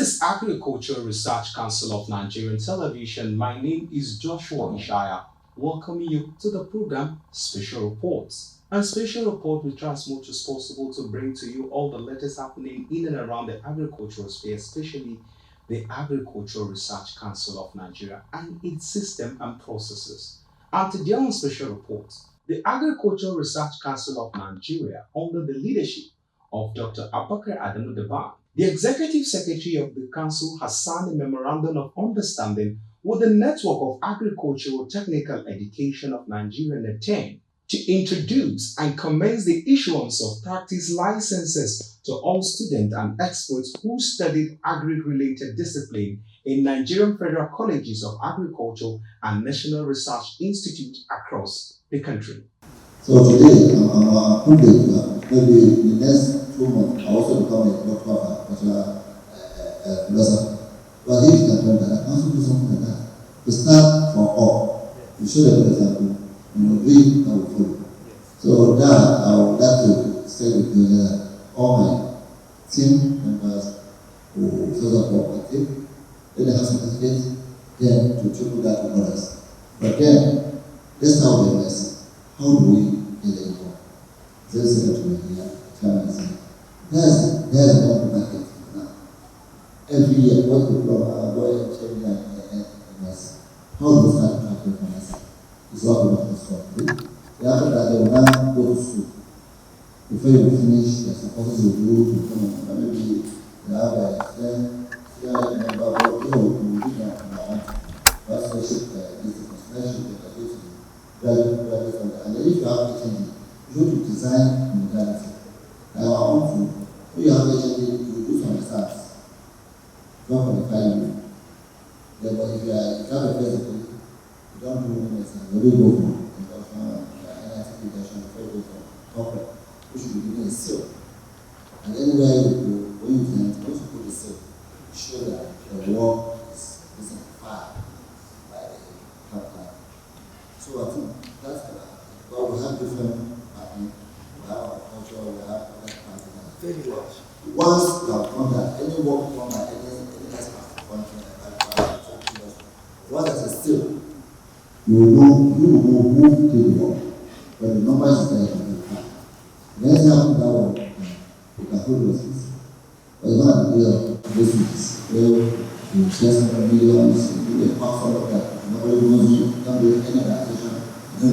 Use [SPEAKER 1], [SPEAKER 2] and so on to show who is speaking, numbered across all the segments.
[SPEAKER 1] is Agricultural Research Council of Nigerian Television. My name is Joshua Ishaya, welcoming you to the program Special Reports. And Special Report, we try as much as possible to bring to you all the latest happening in and around the agricultural sphere, especially the Agricultural Research Council of Nigeria and its system and processes. And today on Special Report, the Agricultural Research Council of Nigeria, under the leadership of Dr. Abubakar Adamu Daban, the Executive Secretary of the Council has signed a Memorandum of Understanding with the Network of Agricultural Technical Education of Nigeria, Naten, to introduce and commence the issuance of practice licenses to all students and experts who studied agri-related discipline in Nigerian Federal Colleges of Agriculture and National Research Institute across the country.
[SPEAKER 2] So today, I'm privileged that maybe in the next 2 months, I also become a doctor of philosophy. But if you can tell that, I also do something like that. To start from all, to show them the example, we will follow. So that I would like to say with you that all my team members who further cooperative, then they have some certificate, then to triple that to others. But then, let's now be honest. How do we get it involved? This is what we are trying to say. There's one market now. Every year, what people are going to change and how do we start tracking from us? It's not enough to stop. After that, they will now go to school. Before you finish, there's a process of you to come and maybe you have a member of the who do that. That's the ship, this is the special and if you have HND, you go to design modality. Now I want to, if you have HND, you do some research. Don't qualify you. Then, but if you have a physical, you don't do any research. You do go for induction, NIT education, before you go for corporate, you should be giving a seal. And anywhere you go, when you can, also put a seal. Show that the work is certified by the company. So I think that's but we have different partners, we have our culture, we have other partners. Very large. Once you have done that, any work done by any expert country, once there's a still, you will know who did the work, but the numbers is there in the part. Let's have that work, you can hold those things. But you don't have to do business, where you share some millions, you do a powerful of that, nobody knows you, don't do any organization. To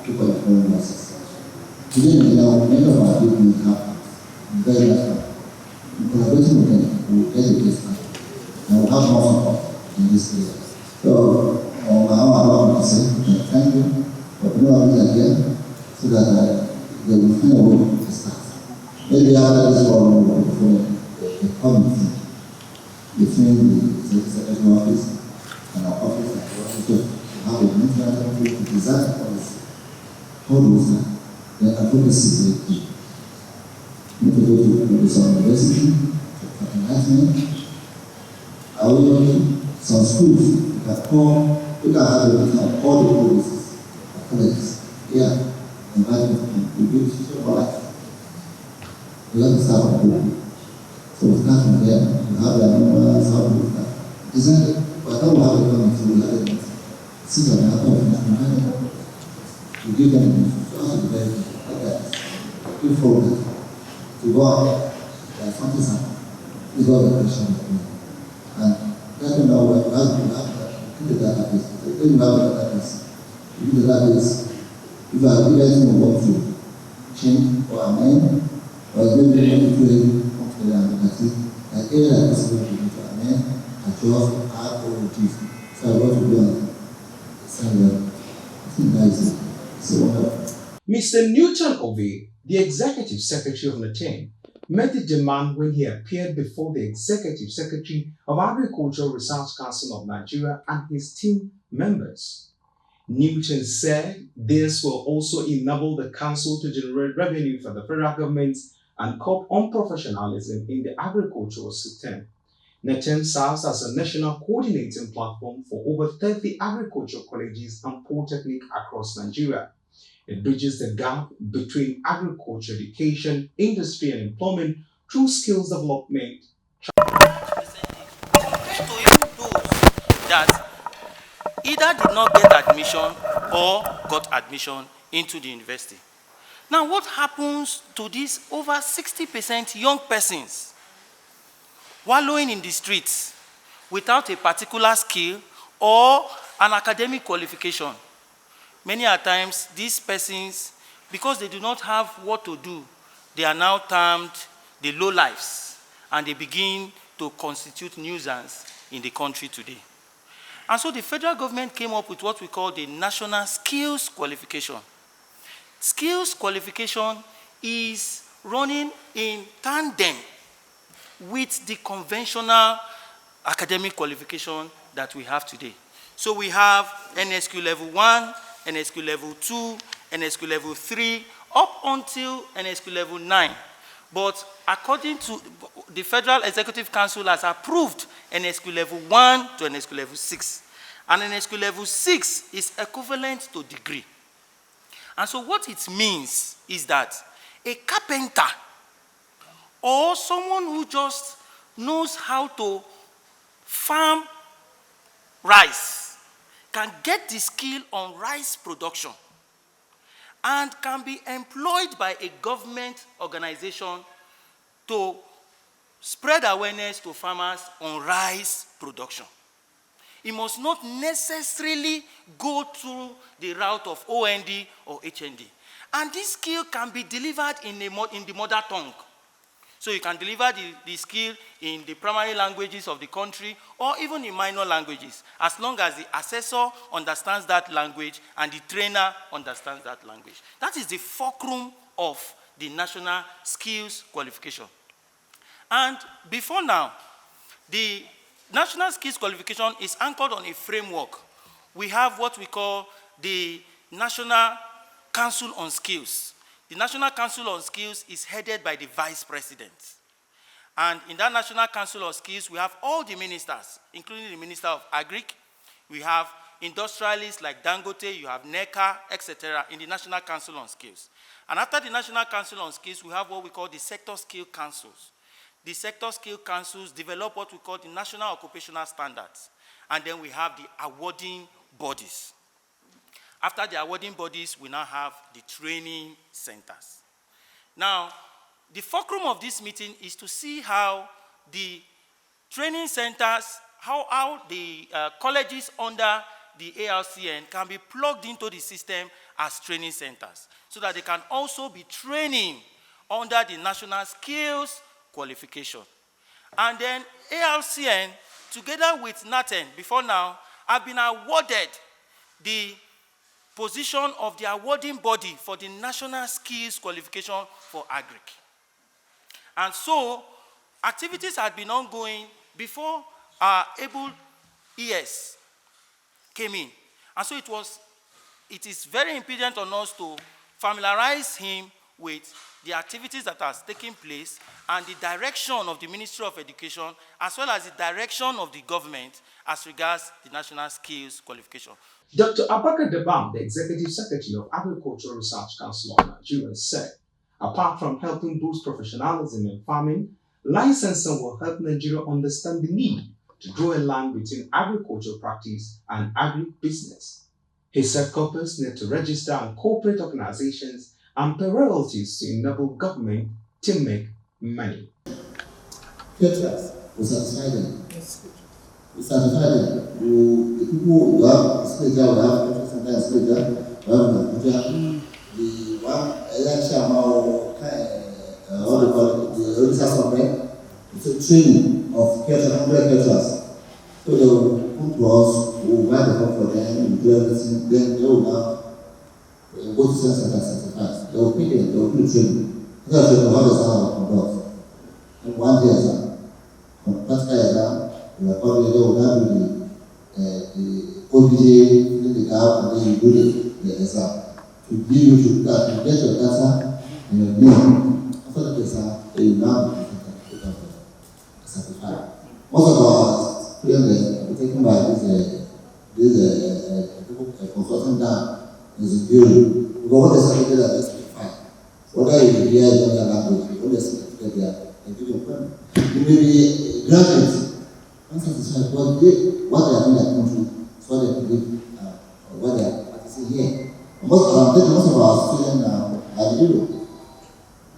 [SPEAKER 2] people at home masses. Today, many of our people have very much collaborating with them to educate them and we have more support in this area. So, on my own, I want to say thank you for being here so that they will find a way to start. Maybe after this forum, we will form a committee between the executive office and our office and the office. How we to design policy. How do we start? Then advocacy is very key. We need to go to some university, for enlightenment. I will go to some schools that we can have a meeting of all the policies, colleges. Yeah, environment, we build future for life. We have to start from home. So we start from there. We have the numbers, how do we start? Design it. But how we have a committee, we have a since I have to give them also very good forward to go out there, something is all the question of me. And let me know what you have to the database. When you have the database, you do the database. If you have anything you want to change or amend, or maybe you want to come together and look at it, like area that is possible to amend, adjust, add, or reduce. So I want to do on
[SPEAKER 1] Mr. Newton Ove, the Executive Secretary of Naten, made the demand when he appeared before the Executive Secretary of Agricultural Research Council of Nigeria and his team members. Newton said this will also enable the council to generate revenue for the federal government and curb unprofessionalism in the agricultural system. Naten serves as a national coordinating platform for over 30 agricultural colleges and polytechnics across Nigeria. It bridges the gap between agriculture education, industry and employment through skills development,
[SPEAKER 3] compared to even those that either did not get admission or got admission into the university. Now, what happens to these over 60% young persons wallowing in the streets without a particular skill or an academic qualification? Many a times, these persons, because they do not have what to do, they are now termed the lowlifes, and they begin to constitute nuisance in the country today. And so the federal government came up with what we call the National Skills Qualification. Skills qualification is running in tandem with the conventional academic qualification that we have today. So we have NSQ level 1, NSQ level 2, NSQ level 3, up until NSQ level 9. But according to the Federal Executive Council has approved NSQ level 1 to NSQ level 6. And NSQ level 6 is equivalent to degree. And so what it means is that a carpenter or someone who just knows how to farm rice can get the skill on rice production and can be employed by a government organization to spread awareness to farmers on rice production. It must not necessarily go through the route of OND or HND. And this skill can be delivered in the mother tongue. So you can deliver the skill in the primary languages of the country or even in minor languages, as long as the assessor understands that language and the trainer understands that language. That is the fulcrum of the National Skills Qualification. And before now, the National Skills Qualification is anchored on a framework. We have what we call the National Council on Skills. The National Council on Skills is headed by the Vice President. And in that National Council on Skills, we have all the ministers, including the Minister of Agric. We have industrialists like Dangote, you have NECA, etc. in the National Council on Skills. And after the National Council on Skills, we have what we call the Sector Skill Councils. The sector skill councils develop what we call the national occupational standards. And then we have the awarding bodies. After the awarding bodies, we now have the training centers. Now, the fulcrum of this meeting is to see how the training centers, how the colleges under the Arcn can be plugged into the system as training centers, so that they can also be training under the national skills qualification. And then Arcn, together with Naten, before now, have been awarded the position of the awarding body for the National Skills Qualification for Agric. And so, activities had been ongoing before Able ES came in. And so it is very important on us to familiarize him with the activities that are taking place and the direction of the Ministry of Education, as well as the direction of the government as regards the National Skills Qualification.
[SPEAKER 1] Dr. Abaka Debam, the Executive Secretary of Agricultural Research Council of Nigeria, said, apart from helping boost professionalism in farming, licensing will help Nigeria understand the need to draw a line between agricultural practice and agri-business. He said corporates need to register on corporate organizations and pay royalties to enable government to make money.
[SPEAKER 2] Caterers, we satisfy them. We satisfy them. The people who have schedule, we have caterers sometimes schedule, we have the one election or what do you call it, the research of them. It's a training of caterers, 100 caterers. So they will come to us, we will buy the cup for them, we do everything, then they will now go to sales and certified. They will pick it, they will do training. They will train how the sound of conduct. And one day exam, practical exam, they will now do the OBJ, then the gap, and then you do the exam. To give you to get your data and your name. After the exam, they will now be certified. Most of our students are taken by this consultant down. Is good. But what is something that is fine? Whether you hear your language, what is something there, you may be graduates unsatisfied because what they are doing at country is what they believe, what they are practicing here. Most of our students are in Europe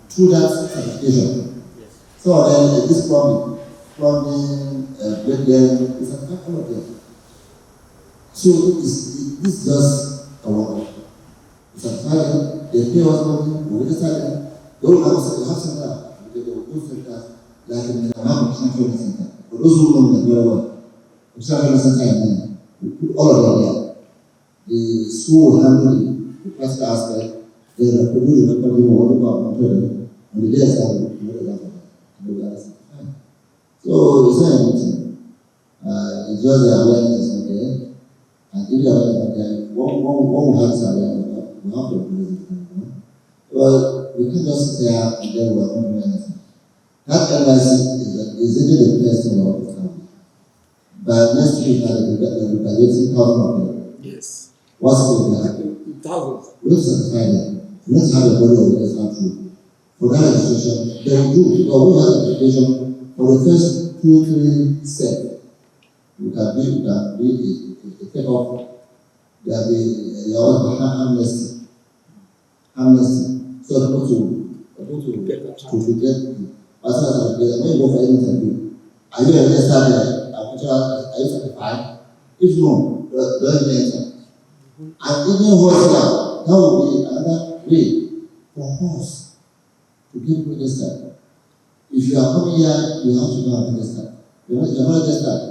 [SPEAKER 2] through that certification. So then this plumbing, bricklaying, it's a couple of them. So this is just a work. It's a certified, they pay us money, we register them. They will have center, they will do centers like in the Amount Central Center. For those who know them very well, the Central Center in we put all of them there. The school will handle the practical aspect, they will produce the recording of what about on the day of the so it's not anything. It's just the awareness, okay? And if the awareness is there, one will have this awareness, we have to produce it. Well, we can just sit there and then we are not doing anything. That NYC is really the best thing about the country. But next week, the graduating 1,000 of them.
[SPEAKER 4] Yes.
[SPEAKER 2] What's going to happen?
[SPEAKER 4] Thousands.
[SPEAKER 2] We need to certify them. We need to have a body of this country. For that registration, they will do. Because we have certification for the first 2-3 steps. We can be a take-off. There will be amnesty. So people to get as soon as I may go for any interview. Are you registered there? Are you certified? If no, don't enter. And even worse now, that will be another way for us to get registered. If you are coming here, you have to go and register. You're not registered.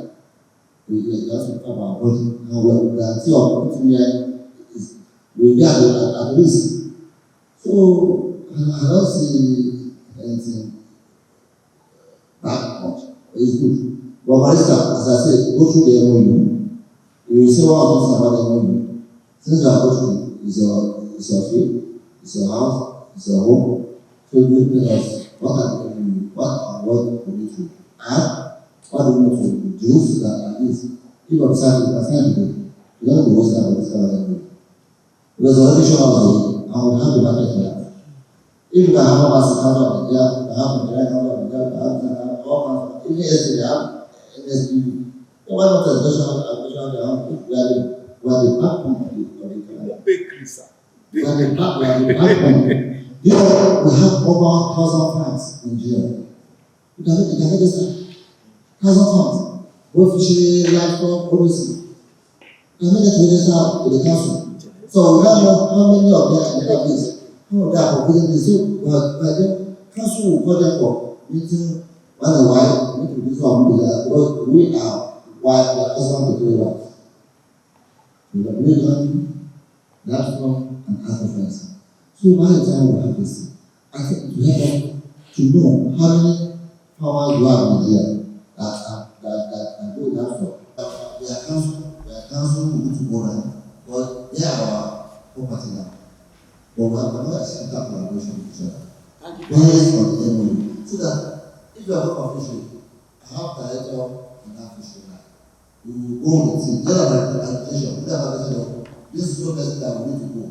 [SPEAKER 2] You have to come our body. Now we are still putting here we'll be at risk. So I don't see anything that much. It's good. But for instance, as I said, go through the MOU. You will say what I'm talking about the MOU. Since you are going through, it's your field, it's your house, it's your home. So you tell us what are the MOU, what we need to add, what do we need to do so that at least if I'm saying you don't know what's that MOU. Because already shown us I will have the market for that. If you have a master counter of the job, I have a direct counter of the job, I have all kinds of, even yesterday, I have NSB. One of the question we are the backbone of the
[SPEAKER 4] Bakery, sir.
[SPEAKER 2] we are the backbone. You know, we have over 1,000 farms in Nigeria. You can register 1,000 farms, both fishery, livestock, policy. You can register with the council. So we don't know how many of them are in this. How they are proposing this. So the council will call them for meeting one and why we need to do something because we are why we are husband to do that. We are religion, national, and Afro-France. So by the time we have this, I think we have to know how many farmers you have in Nigeria that do that for. We are council who need to go around. But they are our property now. But we are not expecting collaboration with each other. Based on the MOU. So that if you are not official, I have director in that official now. You go on the team. There are application. This is your person that we need to go.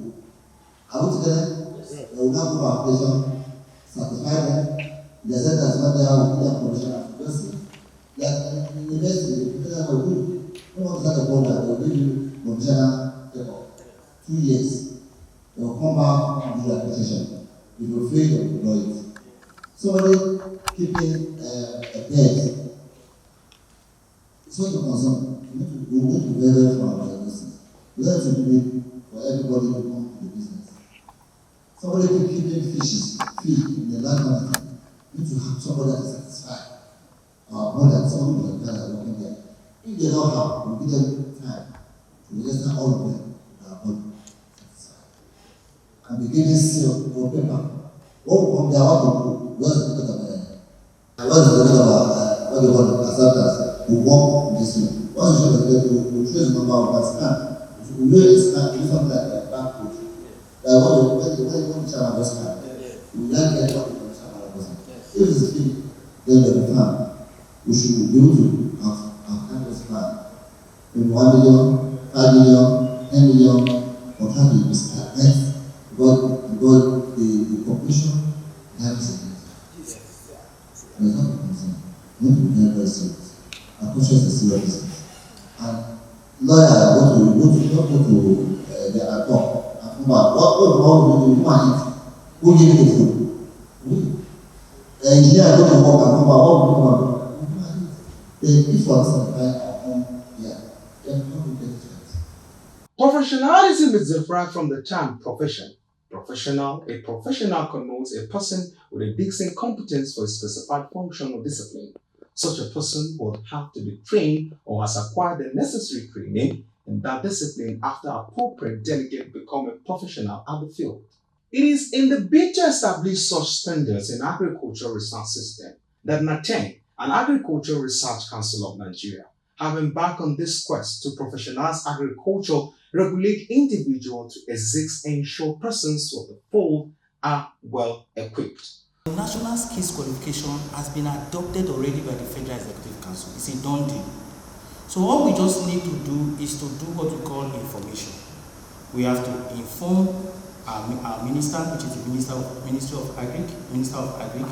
[SPEAKER 2] Are we together? Yes. They will now go for application, certify them. They said that's not there, we need a commission of university. Like in university, the people will do. No one is at the point that they will give you commissioner. 2 years, they will come back and do the application. You will fail to employ it. Somebody keeping a pet, it's not a concern. We need to be very for our business. We have to do it for everybody who comes to the business. Somebody keeping fish in the land, we need to have somebody that is satisfied. More than somebody that is working there. If they don't have, we give them time to register all of them. And begin to seal or paper. What from there, what to do? What is the government? What is the government? What do you want to accept us? We walk this way. What is the government? We trace the number of us. We really start to do something like a back put. Like what you want to tell our best man. We don't get what you want to tell our best man. If it's a thing, then the plan. We should be able to have this plan. In 1 million, 5 million, 10 million, or 30 million. Because the population has a there's not a concern. very serious. Agriculture is a serious business. And lawyer go to the talk and come back. What will you do? Who are it? Who give you the food? The engineer go to work and come back. What will you do? If for us our own, yeah, then how we get it.
[SPEAKER 1] Professionalism is different from the term profession. A professional connotes a person with a distinct competence for a specified function or discipline. Such a person would have to be trained or has acquired the necessary training in that discipline after appropriate delegate become a professional at the field. It is in the bid to establish such standards in agricultural research system that Naten, an Agricultural Research Council of Nigeria, have embarked on this quest to professionalize agriculture, regulate individuals to exist, and ensure persons of the fold are well equipped.
[SPEAKER 3] The national skills qualification has been adopted already by the Federal Executive Council. It's a done deal. So all we just need to do is to do what we call information. We have to inform our minister, which is the Minister of Agric,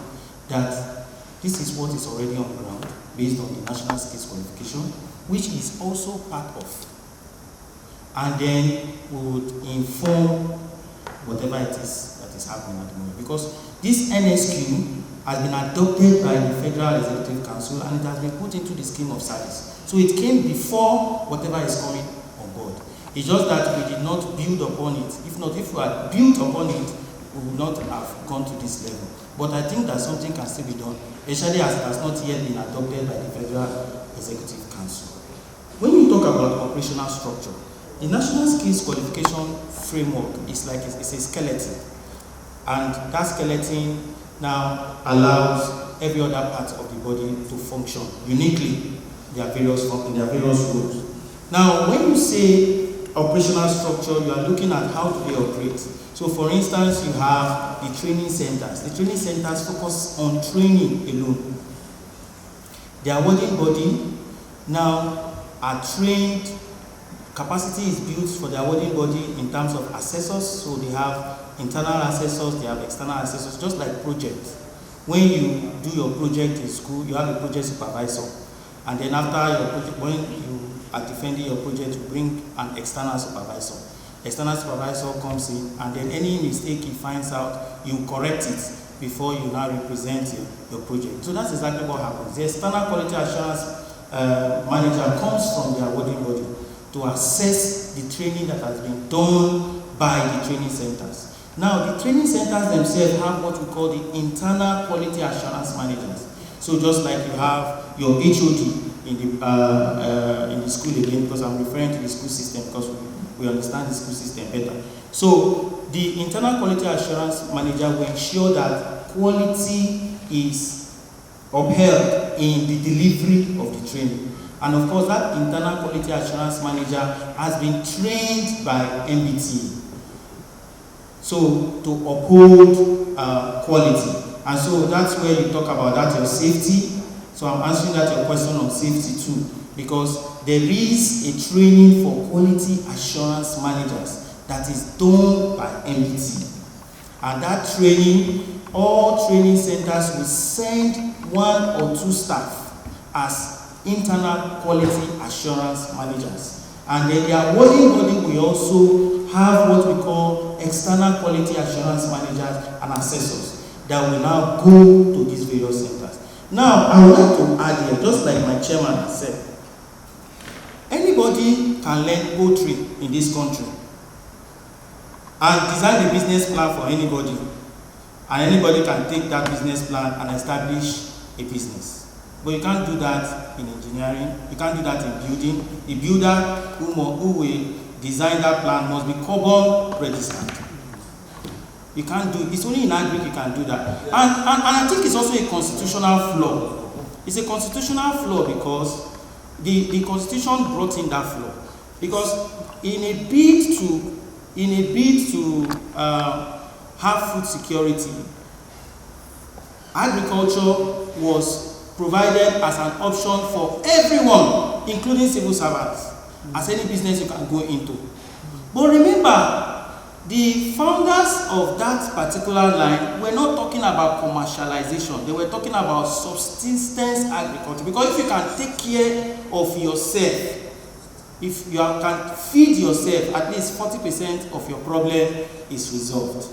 [SPEAKER 3] that this is what is already on ground based on the national skills qualification, which is also part of. And then we would inform whatever it is that is happening at the moment. Because this NSQ has been adopted by the Federal Executive Council and it has been put into the scheme of service. So it came before whatever is coming on board. It's just that we did not build upon it. If we had built upon it, we would not have gone to this level. But I think that something can still be done, especially as it has not yet been adopted by the Federal Executive Council. When you talk about operational structure, the National Skills Qualification Framework is like it's a skeleton. And that skeleton now allows every other part of the body to function uniquely in their various roles. Now, when you say operational structure, you are looking at how do they operate. So for instance, you have the training centers. The training centers focus on training alone. The awarding body now are trained, capacity is built for the awarding body in terms of assessors. So they have internal assessors, they have external assessors, just like projects. When you do your project in school, you have a project supervisor. And then after your project, when you are defending your project, you bring an external supervisor. External supervisor comes in, and then any mistake he finds out, you correct it before you now represent your project. So that's exactly what happens. The external quality assurance manager comes from the awarding body to assess the training that has been done by the training centers. Now, the training centers themselves have what we call the internal quality assurance managers. So just like you have your HOD in the school again, because I'm referring to the school system because we understand the school system better. So the internal quality assurance manager will ensure that quality is upheld in the delivery of the training. And of course, that internal quality assurance manager has been trained by MBT. So to uphold quality. And so that's where you talk about that, your safety. So I'm answering that your question on safety too, because there is a training for quality assurance managers that is done by MBT. And that training, all training centers will send 1 or 2 staff as internal quality assurance managers. And then the awarding body will also have what we call external quality assurance managers and assessors that will now go to these various centers. Now, I would like to add here, just like my chairman has said, anybody can learn poultry in this country and design a business plan for anybody, and anybody can take that business plan and establish a business. But you can't do that in engineering, you can't do that in building. The builder who will design that plan must be carbon registered. You can't do it. It's only in agric you can do that. And I think it's also a constitutional flaw. It's a constitutional flaw because the constitution brought in that flaw. Because in a bid to have food security, agriculture was provided as an option for everyone, including civil servants, as any business you can go into. But remember, The founders of that particular line were not talking about commercialization. They were talking about subsistence agriculture. Because if you can take care of yourself, if you can feed yourself, at least 40% of your problem is resolved,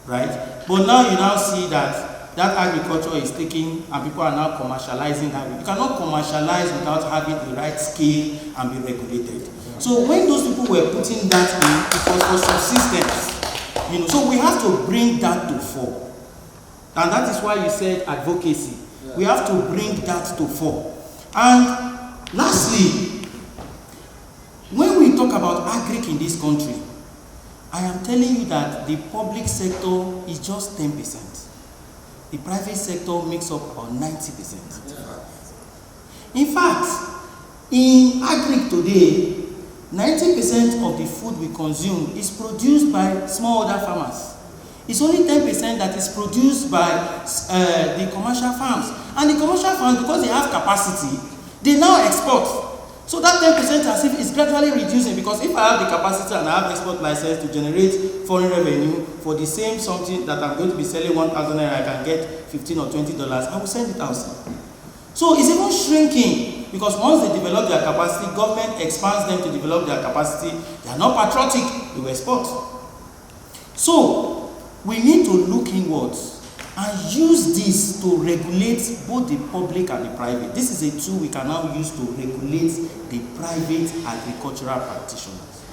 [SPEAKER 3] right? But now you now see that agriculture is taking, and people are now commercializing that. You cannot commercialize without having the right scale and be regulated. So when those people were putting that in, it was for subsistence. So we have to bring that to fore. And that is why you said advocacy. Yeah. We have to bring that to fore. And lastly, when we talk about agric in this country, I am telling you that the public sector is just 10%. The private sector makes up about 90%. In fact, in agric today, 90% of the food we consume is produced by smallholder farmers. It's only 10% that is produced by the commercial farms. And the commercial farms, because they have capacity, they now export. So that 10% is gradually reducing, because if I have the capacity and I have export license to generate foreign revenue for the same something that I'm going to be selling 1,000 naira, I can get $15 or $20, I will send it outside. So it's even shrinking, because once they develop their capacity, government expands them to develop their capacity. They are not patriotic, they will export. So we need to look inwards and use this to regulate both the public and the private. This is a tool we can now use to regulate the private agricultural practitioners.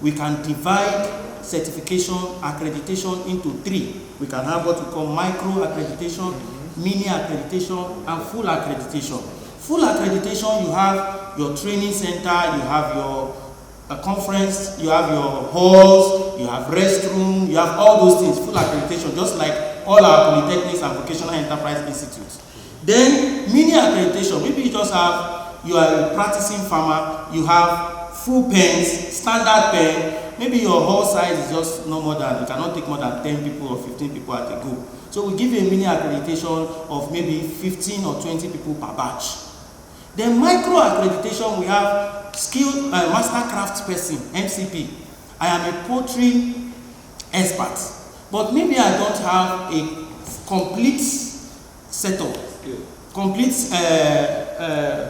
[SPEAKER 3] We can divide certification, accreditation into three. We can have what we call micro accreditation, mini accreditation, and full accreditation. Full accreditation, you have your training center, you have your conference, you have your halls, you have restroom, you have all those things. Full accreditation, just like all our polytechnics and vocational enterprise institutes. Then mini accreditation, maybe you just have, you are a practicing farmer, you have full pens, standard pen, maybe your hall size is just no more than, you cannot take more than 10 people or 15 people at a go. So we give you a mini accreditation of maybe 15 or 20 people per batch. Then micro accreditation, we have skilled master craft person, MCP. I am a poultry expert, but maybe I don't have a complete setup, complete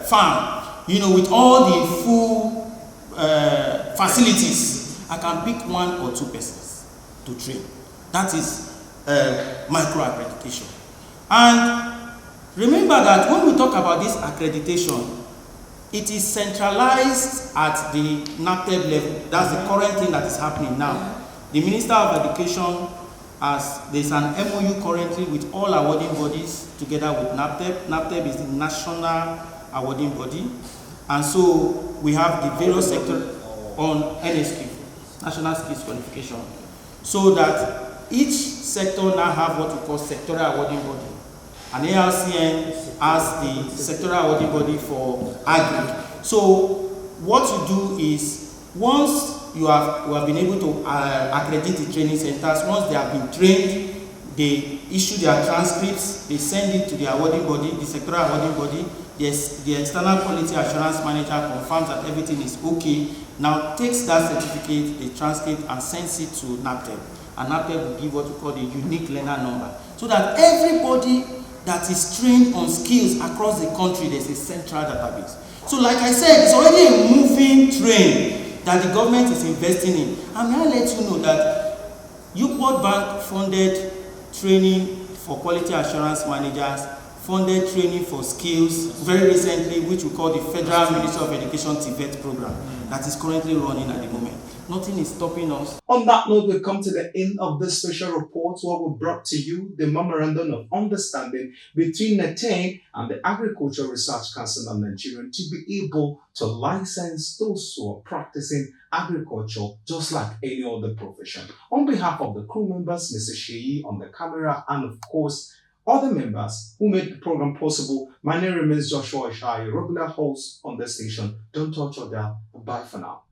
[SPEAKER 3] farm, with all the full facilities. I can pick 1 or 2 persons to train. That is micro accreditation. And remember that when we talk about this accreditation, it is centralized at the Naten level. That's the current thing that is happening now. The Minister of Education there's an MOU currently with all awarding bodies together with NAPTEP. NAPTEP is the national awarding body. And so we have the various sectors on NSQ, National Skills Qualification, so that each sector now have what we call sectoral awarding body. And Arcn has the sectoral awarding body for agri. So what you do is, once we have been able to accredit the training centers, once they have been trained, they issue their transcripts, they send it to the awarding body, the sectoral awarding body. The external quality assurance manager confirms that everything is okay, now takes that certificate, the transcript, and sends it to NAPTEP. And NAPTEP will give what we call the unique learner number, so that everybody that is trained on skills across the country, there's a central database. So like I said, it's already a moving train that the government is investing in. And may I let you know that World Bank funded training for quality assurance managers, funded training for skills very recently, which we call the Federal Ministry of Education TVET program, that is currently running at the moment. Nothing is stopping us.
[SPEAKER 1] On that note, we come to the end of this special report where we brought to you the Memorandum of Understanding between Naten and the Agricultural Research Council of Nigeria to be able to license those who are practicing agriculture just like any other profession. On behalf of the crew members, Mr. Sheyi on the camera, and of course, other members who made the program possible, my name remains Joshua Ishai, regular host on the station. Don't touch your dial. Bye for now.